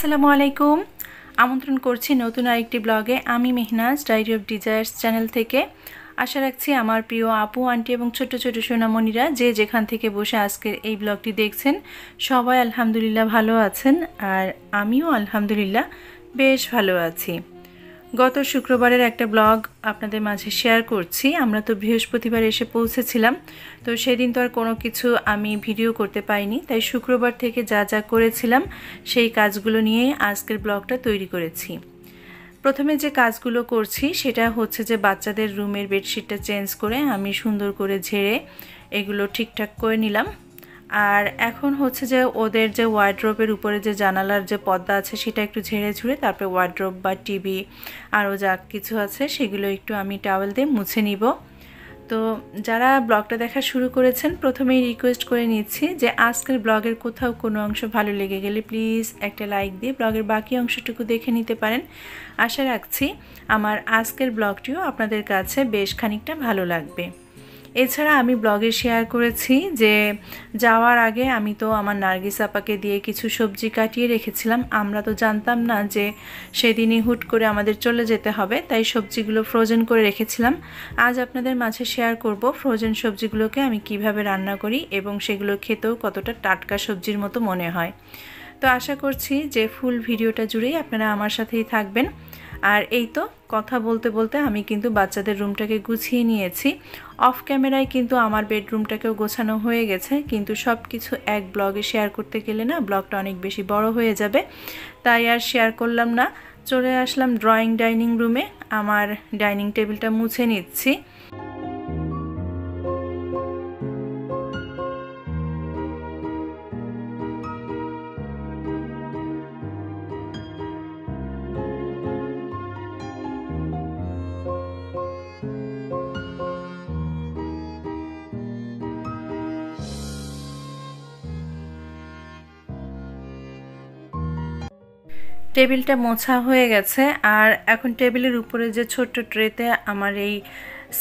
আসসালামু আলাইকুম। আমন্ত্রণ করছি নতুন আরেকটি ব্লগে। আমি Mehnaz diary of desires channel থেকে। আশা রাখছি আমার প্রিয় আপু আন্টি এবং ছোট ছোট সোনামণিরা যে যেখান থেকে বসে আজকের এই ব্লগটি দেখছেন সবাই আলহামদুলিল্লাহ ভালো আছেন, আর আমিও আলহামদুলিল্লাহ বেশ ভালো আছি। গত শুক্রবারের একটা ব্লগ আপনাদের মাঝে শেয়ার করছি। আমরা তো বৃহস্পতিবার এসে পৌঁছেছিলাম, তো সেদিন তো আর কোনো কিছু আমি ভিডিও করতে পাইনি, তাই শুক্রবার থেকে যা যা করেছিলাম সেই কাজগুলো নিয়ে আজকের ব্লগটা তৈরি করেছি। প্রথমে যে কাজগুলো করছি সেটা হচ্ছে যে বাচ্চাদের রুমের বেডশিটটা চেঞ্জ করে আমি সুন্দর করে ঝেড়ে এগুলো ঠিকঠাক করে নিলাম। আর এখন হচ্ছে যে ওদের যে ওয়ার্ড্রোবের উপরে যে জানালার যে পর্দা আছে সেটা একটু ঝেড়ে ঝুড়ে তারপরে ওয়ার্ড্রোব বা টিভি আরও যা কিছু আছে সেগুলো একটু আমি টাওয়েল দিয়ে মুছে নিব। তো যারা ব্লগটা দেখা শুরু করেছেন প্রথমেই রিকোয়েস্ট করে নিচ্ছি যে আজকের ব্লগের কোথাও কোনো অংশ ভালো লেগে গেলে প্লিজ একটা লাইক দিয়ে ব্লগের বাকি অংশটুকু দেখে নিতে পারেন। আশা রাখছি আমার আজকের ব্লগটিও আপনাদের কাছে বেশ খানিকটা ভালো লাগবে। এছাড়া আমি ব্লগে শেয়ার করেছি যে যাওয়ার আগে আমি তো আমার নার্গিস আপাকে দিয়ে কিছু সবজি কাটিয়ে রেখেছিলাম। আমরা তো জানতাম না যে সেদিনই হুট করে আমাদের চলে যেতে হবে, তাই সবজিগুলো ফ্রোজেন করে রেখেছিলাম। আজ আপনাদের মাঝে শেয়ার করব ফ্রোজেন সবজিগুলোকে আমি কিভাবে রান্না করি এবং সেগুলো খেতেও কতটা টাটকা সবজির মতো মনে হয়। তো আশা করছি যে ফুল ভিডিওটা জুড়েই আপনারা আমার সাথেই থাকবেন। আর এই তো কথা বলতে বলতে আমি কিন্তু বাচ্চাদের রুমটাকে গুছিয়ে নিয়েছি। অফ ক্যামেরায় কিন্তু আমার বেডরুমটাকেও গোছানো হয়ে গেছে, কিন্তু সব কিছু এক ব্লগে শেয়ার করতে গেলে না ব্লগটা অনেক বেশি বড় হয়ে যাবে, তাই আর শেয়ার করলাম না। চলে আসলাম ডাইনিং রুমে। আমার ডাইনিং টেবিলটা মুছে নিচ্ছি। টেবিলটা মোছা হয়ে গেছে, আর এখন টেবিলের উপরে যে ছোট্ট ট্রেতে আমার এই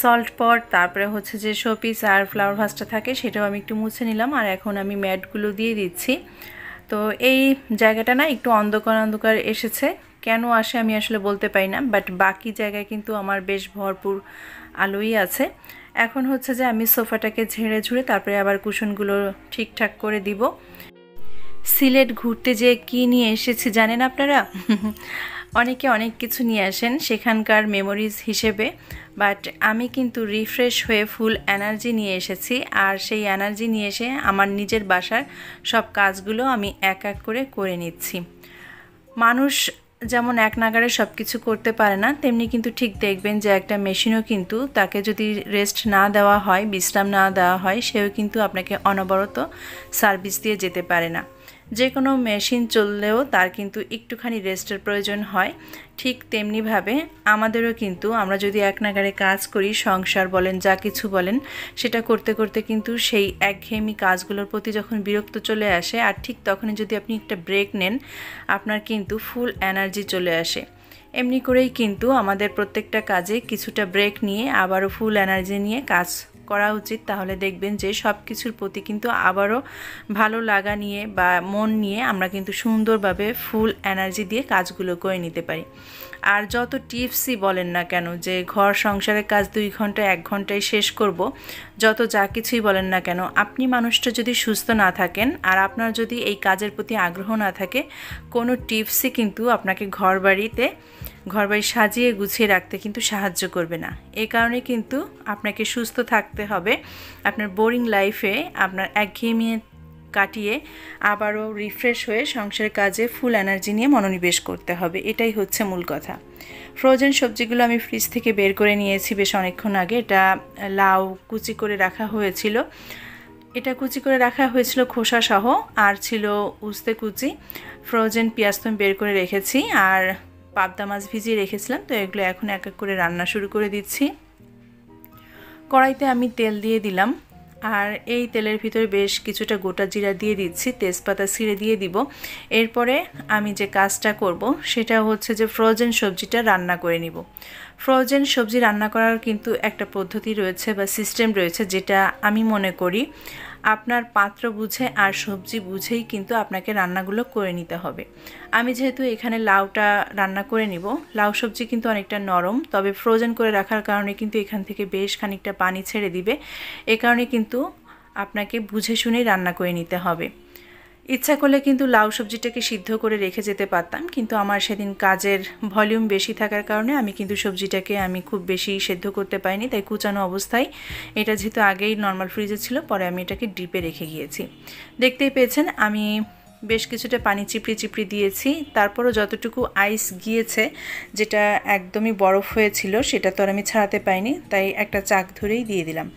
সল্ট পট, তারপরে হচ্ছে যে শোপিস আর ফ্লাওয়ার ভাসটা থাকে সেটাও আমি একটু মুছে নিলাম। আর এখন আমি ম্যাটগুলো দিয়ে দিচ্ছি। তো এই জায়গাটা না একটু অন্ধকার অন্ধকার এসেছে, কেন আসে আমি আসলে বলতে পারি না, বাট বাকি জায়গায় কিন্তু আমার বেশ ভরপুর আলোই আছে। এখন হচ্ছে যে আমি সোফাটাকে ঝেড়ে ঝুড়ে তারপরে আবার কুশনগুলো ঠিকঠাক করে দিব। সিলেট ঘুরতে যে কি নিয়ে এসেছি জানেন আপনারা? অনেকে অনেক কিছু নিয়ে আসেন সেখানকার মেমোরিজ হিসেবে, বাট আমি কিন্তু রিফ্রেশ হয়ে ফুল এনার্জি নিয়ে এসেছি। আর সেই এনার্জি নিয়ে এসে আমার নিজের বাসার সব কাজগুলো আমি এক এক করে নিচ্ছি। মানুষ যেমন এক নাগারে সব কিছু করতে পারে না, তেমনি কিন্তু ঠিক দেখবেন যে একটা মেশিনও কিন্তু তাকে যদি রেস্ট না দেওয়া হয়, বিশ্রাম না দেওয়া হয়, সেও কিন্তু আপনাকে অনবরত সার্ভিস দিয়ে যেতে পারে না। যে কোনো মেশিন চললেও তার কিন্তু একটুখানি রেস্টের প্রয়োজন হয়। ঠিক তেমনিভাবে আমাদেরও কিন্তু আমরা যদি এক নাগারে কাজ করি, সংসার বলেন যা কিছু বলেন, সেটা করতে করতে কিন্তু সেই একঘেয়েমি কাজগুলোর প্রতি যখন বিরক্ত চলে আসে, আর ঠিক তখনই যদি আপনি একটা ব্রেক নেন আপনার কিন্তু ফুল এনার্জি চলে আসে। এমনি করেই কিন্তু আমাদের প্রত্যেকটা কাজে কিছুটা ব্রেক নিয়ে আবারও ফুল এনার্জি নিয়ে কাজ করা উচিত। তাহলে দেখবেন যে সব কিছুর প্রতি কিন্তু আবারও ভালো লাগা নিয়ে বা মন নিয়ে আমরা কিন্তু সুন্দরভাবে ফুল এনার্জি দিয়ে কাজগুলো করে নিতে পারি। আর যত টিপসই বলেন না কেন যে ঘর সংসারের কাজ 2 ঘন্টা 1 ঘন্টায় শেষ করব, যত যা কিছুই বলেন না কেন, আপনি মানুষটা যদি সুস্থ না থাকেন আর আপনার যদি এই কাজের প্রতি আগ্রহ না থাকে, কোনো টিপসই কিন্তু আপনাকে ঘরবাড়ি সাজিয়ে গুছিয়ে রাখতে কিন্তু সাহায্য করবে না। এই কারণে কিন্তু আপনাকে সুস্থ থাকতে হবে। আপনার বোরিং লাইফে আপনার একঘেয়েমি কাটিয়ে আবারও রিফ্রেশ হয়ে সংসারের কাজে ফুল এনার্জি নিয়ে মনোনিবেশ করতে হবে, এটাই হচ্ছে মূল কথা। ফ্রোজেন সবজিগুলো আমি ফ্রিজ থেকে বের করে নিয়েছি বেশ অনেকক্ষণ আগে। এটা লাউ কুচি করে রাখা হয়েছিল, খোসা সহ, আর ছিল উস্তে কুচি। ফ্রোজেন পেঁয়াজ তো বের করে রেখেছি, আর পাবদা মাছ ভিজিয়ে রেখেছিলাম। তো এগুলো এখন এক এক করে রান্না শুরু করে দিচ্ছি। কড়াইতে আমি তেল দিয়ে দিলাম, আর এই তেলের ভিতরে বেশ কিছুটা গোটা জিরা দিয়ে দিচ্ছি, তেজপাতা ছিঁড়ে দিয়ে দিব। এরপরে আমি যে কাজটা করব সেটা হচ্ছে যে ফ্রোজেন সবজিটা রান্না করে নিব। ফ্রোজেন সবজি রান্না করার কিন্তু একটা পদ্ধতি রয়েছে বা সিস্টেম রয়েছে, যেটা আমি মনে করি আপনার পাত্র বুঝে আর সবজি বুঝেই কিন্তু আপনাকে রান্নাগুলো করে নিতে হবে। আমি যেহেতু এখানে লাউটা রান্না করে নিব, লাউ সবজি কিন্তু অনেকটা নরম, তবে ফ্রোজেন করে রাখার কারণে কিন্তু এখান থেকে বেশ খানিকটা পানি ছেড়ে দিবে। এ কারণে কিন্তু আপনাকে বুঝে শুনেই রান্না করে নিতে হবে। ইচ্ছা করলে কিন্তু লাউ সবজিটাকে সিদ্ধ করে রেখে যেতে পারতাম, কিন্তু আমার সেদিন কাজের ভলিউম বেশি থাকার কারণে আমি কিন্তু সবজিটাকে খুব বেশি সেদ্ধ করতে পারিনি, তাই কুচানো অবস্থায়, এটা যেহেতু আগেই নর্মাল ফ্রিজে ছিল, পরে আমি এটাকে ডিপে রেখে গিয়েছি। দেখতেই পেয়েছেন আমি বেশ কিছুটা পানি চিপড়ি চিপড়ি দিয়েছি, তারপরও যতটুকু আইস গিয়েছে, যেটা একদমই বরফ হয়েছিল সেটা তো আর আমি ছাড়াতে পাইনি, তাই একটা চাক ধরেই দিয়ে দিলাম।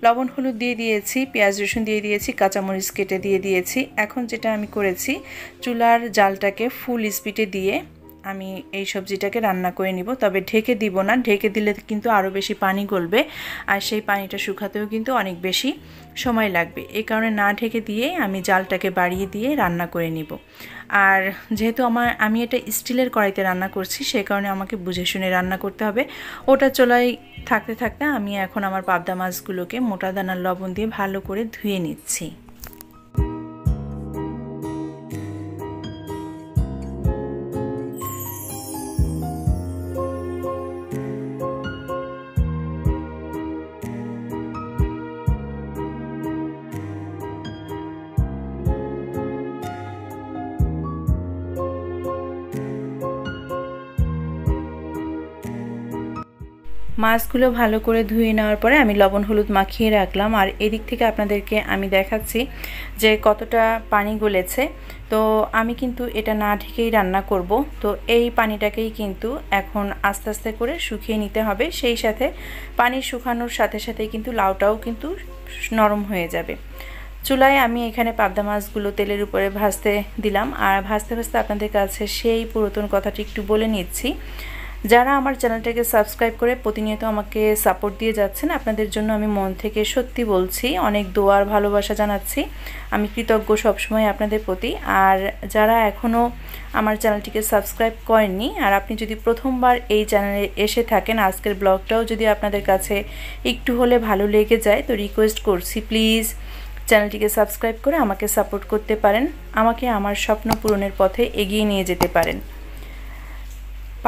লবণ হলুদ দিয়ে দিয়েছি, পেঁয়াজ রসুন দিয়ে দিয়েছি, কাঁচামরিচ কেটে দিয়ে দিয়েছি। এখন যেটা আমি করেছি, চুলার জালটাকে ফুল স্পিডে দিয়ে আমি এই সবজিটাকে রান্না করে নিব, তবে ঢেকে দিব না, ঢেকে দিলে কিন্তু আরও বেশি পানি গলবে, আর সেই পানিটা শুকাতেও কিন্তু অনেক বেশি সময় লাগবে। এই কারণে না ঢেকে দিয়ে আমি জালটাকে বাড়িয়ে দিয়ে রান্না করে নিব। আর যেহেতু আমি এটা স্টিলের কড়াইতে রান্না করছি, সে কারণে আমাকে বুঝে শুনে রান্না করতে হবে। ওটা চুলায় থাকতে থাকতে আমি এখন আমার পাবদা মাছগুলোকে মোটা দানার লবণ দিয়ে ভালো করে ধুয়ে নিচ্ছি। মাছগুলো ভালো করে ধুয়ে নেওয়ার পরে আমি লবণ হলুদ মাখিয়ে রাখলাম, আর এদিক থেকে আপনাদেরকে আমি দেখাচ্ছি যে কতটা পানি গলেছে। তো আমি কিন্তু এটা না ঢেকেই রান্না করব, তো এই পানিটাকেই কিন্তু এখন আস্তে আস্তে করে শুকিয়ে নিতে হবে। সেই সাথে পানি শুকানোর সাথে সাথেই কিন্তু লাউটাও কিন্তু নরম হয়ে যাবে। চুলায় আমি এখানে পাবদা মাছগুলো তেলের উপরে ভাজতে দিলাম, আর ভাজতে ভাজতে আপনাদের কাছে সেই পুরাতন কথাটি একটু বলে নিচ্ছি। যারা আমার চ্যানেলটাকে সাবস্ক্রাইব করে প্রতিনিয়ত আমাকে সাপোর্ট দিয়ে যাচ্ছেন, আপনাদের জন্য আমি মন থেকে সত্যি বলছি, অনেক দোয়ার ভালোবাসা জানাচ্ছি। আমি কৃতজ্ঞ সবসময় আপনাদের প্রতি। আর যারা এখনও আমার চ্যানেলটিকে সাবস্ক্রাইব করেননি, আর আপনি যদি প্রথমবার এই চ্যানেলে এসে থাকেন, আজকের ব্লগটাও যদি আপনাদের কাছে একটু হলে ভালো লেগে যায়, তো রিকোয়েস্ট করছি প্লিজ চ্যানেলটিকে সাবস্ক্রাইব করে আমাকে সাপোর্ট করতে পারেন, আমাকে আমার স্বপ্ন পূরণের পথে এগিয়ে নিয়ে যেতে পারেন।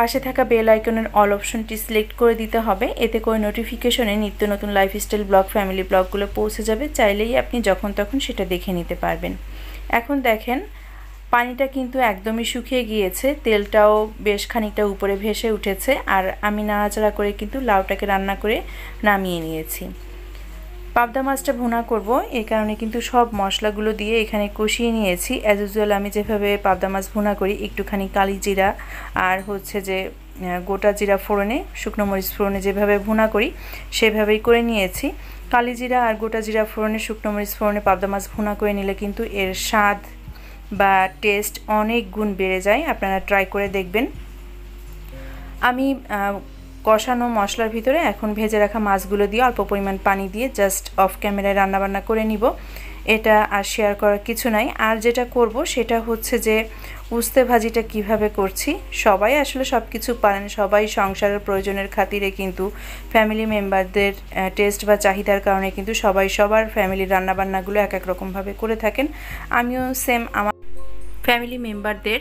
পাশে থাকা বেল আইকনের অল অপশনটি সিলেক্ট করে দিতে হবে, এতে করে নোটিফিকেশনে নিত্য নতুন লাইফস্টাইল ব্লগ, ফ্যামিলি ব্লগগুলো পৌঁছে যাবে, চাইলেই আপনি যখন তখন সেটা দেখে নিতে পারবেন। এখন দেখেন পানিটা কিন্তু একদমই শুকিয়ে গিয়েছে, তেলটাও বেশ খানিকটা উপরে ভেসে উঠেছে, আর আমি নাড়াচাড়া করে কিন্তু লাউটাকে রান্না করে নামিয়ে নিয়েছি। পাবদা মাছটা ভুনা করব, এই কারণে কিন্তু সব মশলাগুলো দিয়ে এখানে কষিয়ে নিয়েছি। অ্যাজ ইউজুয়াল আমি যেভাবে পাবদা মাছ ভুনা করি, একটুখানি কালি জিরা আর হচ্ছে যে গোটা জিরা ফোড়নে, শুকনো মরিচ ফোড়নে যেভাবে ভুনা করি সেভাবেই করে নিয়েছি। কালি জিরা আর গোটা জিরা ফোড়নে, শুকনো মরিচ ফোড়নে পাবদা মাছ ভুনা করে নিলে কিন্তু এর স্বাদ বা টেস্ট অনেক গুণ বেড়ে যায়, আপনারা ট্রাই করে দেখবেন। আমি কষানো মশলার ভিতরে এখন ভেজে রাখা মাছগুলো দিয়ে অল্প পরিমাণ পানি দিয়ে জাস্ট অফ ক্যামেরায় রান্নাবান্না করে নিব। এটা আর শেয়ার করার কিছু নাই। আর যেটা করব সেটা হচ্ছে যে উস্তে ভাজিটা কিভাবে করছি। সবাই আসলে সব কিছু পারেন, সবাই সংসারের প্রয়োজনের খাতিরে কিন্তু ফ্যামিলি মেম্বারদের টেস্ট বা চাহিদার কারণে কিন্তু সবাই সবার ফ্যামিলির রান্নাবান্নাগুলো এক এক রকমভাবে করে থাকেন। আমিও সেম আমার ফ্যামিলি মেম্বারদের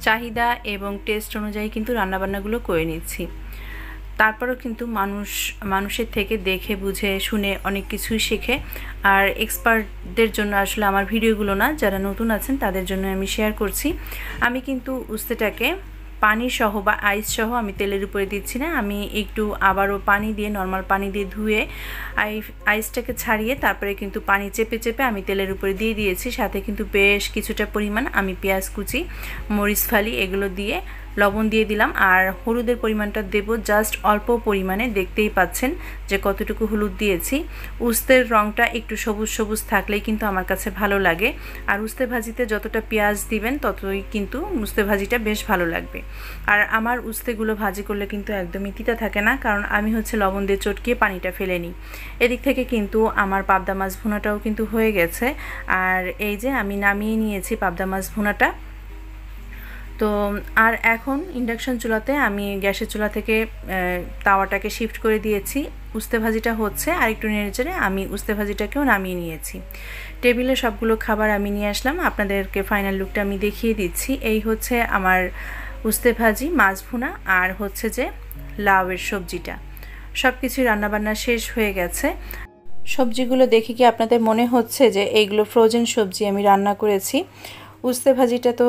চাহিদা এবং টেস্ট অনুযায়ী কিন্তু রান্নাবান্নাগুলো করে নিচ্ছি। তারপরেও কিন্তু মানুষের থেকে দেখে বুঝে শুনে অনেক কিছুই শেখে। আর এক্সপার্টদের জন্য আসলে আমার ভিডিওগুলো না, যারা নতুন আছেন তাদের জন্য আমি শেয়ার করছি। আমি কিন্তু উস্তেটাকে পানি সহ বা আইস সহ আমি তেলের উপরে দিচ্ছি না, আমি একটু আবারও পানি দিয়ে, নর্মাল পানি দিয়ে ধুয়ে আইসটাকে ছাড়িয়ে তারপরে কিন্তু পানি চেপে চেপে আমি তেলের উপরে দিয়ে দিয়েছি। সাথে কিন্তু বেশ কিছুটা পরিমাণ আমি পেঁয়াজ কুচি, মরিচ ফালি এগুলো দিয়ে লবণ দিয়ে দিলাম। আর হলুদের পরিমাণটা দেব জাস্ট অল্প পরিমাণে, দেখতেই পাচ্ছেন যে কতটুকু হলুদ দিয়েছি। উস্তের রঙটা একটু সবুজ সবুজ থাকলেই কিন্তু আমার কাছে ভালো লাগে, আর উস্তে ভাজিতে যতটা পেঁয়াজ দিবেন ততই কিন্তু উস্তে ভাজিটা বেশ ভালো লাগবে। আর আমার উস্তেগুলো ভাজি করলে কিন্তু একদমই তিতা থাকে না, কারণ আমি হচ্ছে লবণ দিয়ে চটকিয়ে পানিটা ফেলে নিই। এদিক থেকে কিন্তু আমার পাবদা মাছ ভুনাটাও কিন্তু হয়ে গেছে। আর এই যে আমি নামিয়ে নিয়েছি পাবদা মাছ ভুনাটা। তো আর এখন ইন্ডাকশন চুলাতে আমি গ্যাসের চুলা থেকে তাওয়াটাকে শিফট করে দিয়েছি। উস্তে ভাজিটা হচ্ছে আর একটু নেড়েচেড়ে আমি উস্তে ভাজিটাকেও নামিয়ে নিয়েছি। টেবিলে সবগুলো খাবার আমি নিয়ে আসলাম, আপনাদেরকে ফাইনাল লুকটা আমি দেখিয়ে দিচ্ছি। এই হচ্ছে আমার উস্তে ভাজি, মাছ ভুনা আর হচ্ছে যে লাউয়ের সবজিটা। সব কিছুই রান্নাবান্না শেষ হয়ে গেছে। সবজিগুলো দেখে কি আপনাদের মনে হচ্ছে যে এইগুলো ফ্রোজেন সবজি আমি রান্না করেছি? উস্তে ভাজিটা তো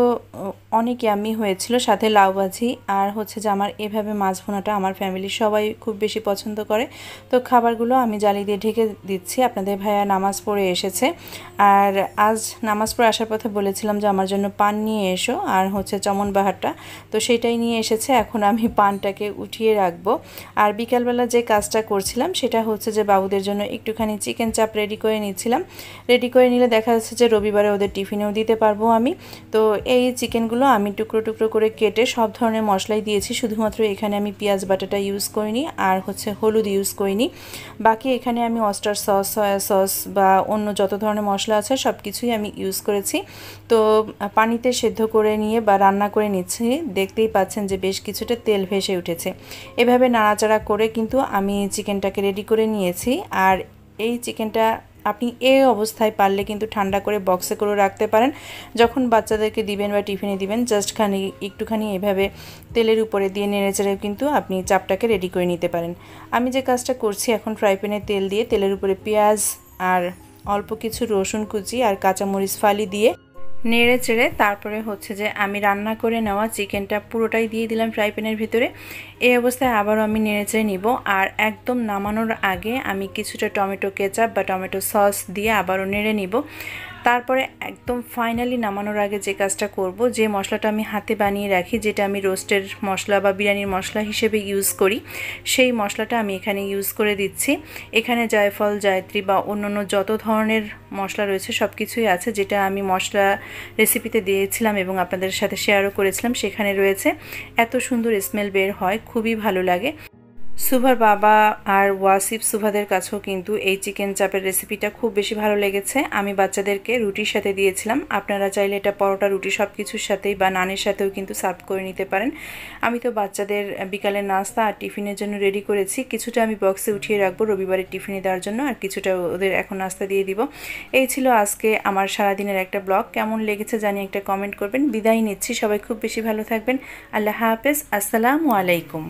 অনেক ইয়াম্মি হয়েছিল, সাথে লাউ ভাজি আর হচ্ছে যে আমার এভাবে মাছ ভুনাটা আমার ফ্যামিলির সবাই খুব বেশি পছন্দ করে। তো খাবারগুলো আমি জালি দিয়ে ঢেকে দিচ্ছি। আপনাদের ভাইয়া নামাজ পড়ে এসেছে, আর আজ নামাজ পড়ে আসার পথে বলেছিলাম যে আমার জন্য পান নিয়ে এসো আর হচ্ছে চমন বাহারটা, তো সেটাই নিয়ে এসেছে। এখন আমি পানটাকে উঠিয়ে রাখবো। আর বিকালবেলা যে কাজটা করছিলাম সেটা হচ্ছে যে বাবুদের জন্য একটুখানি চিকেন চাপ রেডি করে নিচ্ছিলাম। রেডি করে নিলে দেখা যাচ্ছে যে রবিবারে ওদের টিফিনেও দিতে পারবো আমি। তো এই চিকেনগুলো আমি টুকরো টুকরো করে কেটে সব ধরনের মশলাই দিয়েছি, শুধুমাত্র এখানে আমি পেঁয়াজ বাটাটা ইউজ করিনি আর হচ্ছে হলুদ ইউজ করিনি। বাকি এখানে আমি অস্টার সস, সয়া সস বা অন্য যত ধরনের মশলা আছে সব কিছুই আমি ইউজ করেছি। তো পানিতে সেদ্ধ করে নিয়ে বা রান্না করে নিচ্ছি, দেখতেই পাচ্ছেন যে বেশ কিছুটা তেল ভেসে উঠেছে। এভাবে নাড়াচাড়া করে কিন্তু আমি চিকেনটাকে রেডি করে নিয়েছি। আর এই চিকেনটা আপনি এই অবস্থায় পারলে কিন্তু ঠান্ডা করে বক্সে করে রাখতে পারেন। যখন বাচ্চাদেরকে দিবেন বা টিফিনে দিবেন, জাস্ট একটুখানি এভাবে তেলের উপরে দিয়ে নেড়েচেড়ে কিন্তু আপনি চাপটাকে রেডি করে নিতে পারেন। আমি যে কাজটা করছি, এখন ফ্রাই প্যানে তেল দিয়ে তেলের উপরে পেঁয়াজ আর অল্প কিছু রসুন কুচি আর কাঁচামরিচ ফালি দিয়ে নেড়ে চেড়ে তারপরে হচ্ছে যে আমি রান্না করে নেওয়া চিকেনটা পুরোটাই দিয়ে দিলাম ফ্রাই প্যানের ভিতরে। এই অবস্থায় আবারও আমি নেড়ে চেড়ে নিব। আর একদম নামানোর আগে আমি কিছুটা টমেটো কেচাপ বা টমেটো সস দিয়ে আবারও নেড়ে নিব। তারপরে একদম ফাইনালি নামানোর আগে যে কাজটা করব, যে মশলাটা আমি হাতে বানিয়ে রাখি, যেটা আমি রোস্টের মশলা বা বিরিয়ানির মশলা হিসেবে ইউজ করি, সেই মশলাটা আমি এখানে ইউজ করে দিচ্ছি। এখানে জায়ফল, জায়ত্রী বা অন্যান্য যত ধরনের মশলা রয়েছে সব কিছুই আছে, যেটা আমি মশলা রেসিপিতে দিয়েছিলাম এবং আপনাদের সাথে শেয়ারও করেছিলাম। সেখানে রয়েছে, এত সুন্দর স্মেল বের হয়, খুবই ভালো লাগে। সুভার বাবা আর ওয়াসিফ সুভাদের কাছেও কিন্তু এই চিকেন চাপের রেসিপিটা খুব বেশি ভালো লেগেছে। আমি বাচ্চাদেরকে রুটির সাথে দিয়েছিলাম, আপনারা চাইলে এটা পরোটা, রুটি সব কিছুর সাথেই বা নানের সাথেও কিন্তু সার্ভ করে নিতে পারেন। আমি তো বাচ্চাদের বিকালের নাস্তা আর টিফিনের জন্য রেডি করেছি। কিছুটা আমি বক্সে উঠিয়ে রাখবো রবিবারের টিফিনে দেওয়ার জন্য, আর কিছুটা ওদের এখন নাস্তা দিয়ে দিব। এই ছিল আজকে আমার সারাদিনের একটা ব্লগ। কেমন লেগেছে জানি একটা কমেন্ট করবেন। বিদায় নিচ্ছি, সবাই খুব বেশি ভালো থাকবেন। আল্লাহ হাফেজ, আসসালামু আলাইকুম।